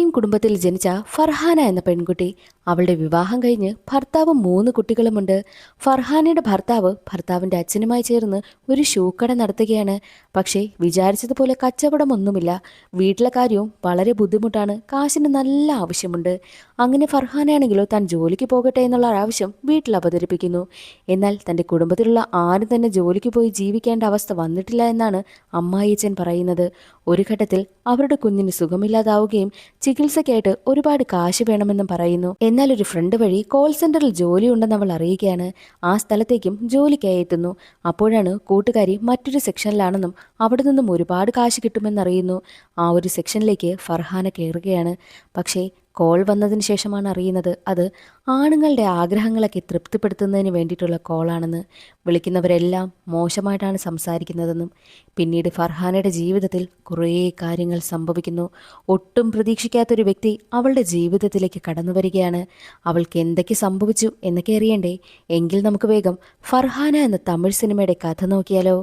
മുസ്ലിം കുടുംബത്തിൽ ജനിച്ച ഫർഹാന എന്ന പെൺകുട്ടി. അവളുടെ വിവാഹം കഴിഞ്ഞ് ഭർത്താവും 3 കുട്ടികളുമുണ്ട്. ഫർഹാനയുടെ ഭർത്താവിന്റെ അച്ഛനുമായി ചേർന്ന് ഒരു ഷൂ കട നടത്തുകയാണ്. പക്ഷേ വിചാരിച്ചതുപോലെ കച്ചവടമൊന്നുമില്ല. വീട്ടിലെ കാര്യവും വളരെ ബുദ്ധിമുട്ടാണ്. കാശിന് നല്ല ആവശ്യമുണ്ട്. അങ്ങനെ ഫർഹാനയാണെങ്കിലോ താൻ ജോലിക്ക് പോകട്ടെ എന്നുള്ള ആവശ്യം വീട്ടിൽ അവതരിപ്പിക്കുന്നു. എന്നാൽ തന്റെ കുടുംബത്തിലുള്ള ആരും തന്നെ ജോലിക്ക് പോയി ജീവിക്കേണ്ട അവസ്ഥ വന്നിട്ടില്ല എന്നാണ് അമ്മായിയച്ഛൻ പറയുന്നത്. ഒരു ഘട്ടത്തിൽ അവരുടെ കുഞ്ഞിന് സുഖമില്ലാതാവുകയും ചികിത്സയ്ക്കായിട്ട് ഒരുപാട് കാശ് വേണമെന്നും പറയുന്നു. എന്നാൽ ഒരു ഫ്രണ്ട് വഴി കോൾ സെന്ററിൽ ജോലിയുണ്ടെന്ന് അവൾ അറിയുകയാണ്. ആ സ്ഥലത്തേക്കും ജോലിക്കായി എത്തുന്നു. അപ്പോഴാണ് കൂട്ടുകാരി മറ്റൊരു സെക്ഷനിലാണെന്നും അവിടെ നിന്നും ഒരുപാട് കാശ് കിട്ടുമെന്നറിയുന്നു. ആ ഒരു സെക്ഷനിലേക്ക് ഫർഹാന കയറുകയാണ്. പക്ഷേ കോൾ വന്നതിന് ശേഷമാണ് അറിയുന്നത് അത് ആണുങ്ങളുടെ ആഗ്രഹങ്ങളൊക്കെ തൃപ്തിപ്പെടുത്തുന്നതിന് വേണ്ടിയിട്ടുള്ള കോളാണെന്ന്. വിളിക്കുന്നവരെല്ലാം മോശമായിട്ടാണ് സംസാരിക്കുന്നതെന്നും. പിന്നീട് ഫർഹാനയുടെ ജീവിതത്തിൽ കുറേ കാര്യങ്ങൾ സംഭവിക്കുന്നു. ഒട്ടും പ്രതീക്ഷിക്കാത്തൊരു വ്യക്തി അവളുടെ ജീവിതത്തിലേക്ക് കടന്നു വരികയാണ്. അവൾക്ക് എന്തൊക്കെ സംഭവിച്ചു എന്നൊക്കെ അറിയണ്ടേ? എങ്കിൽ നമുക്ക് വേഗം ഫർഹാന എന്ന തമിഴ് സിനിമയുടെ കഥ നോക്കിയാലോ?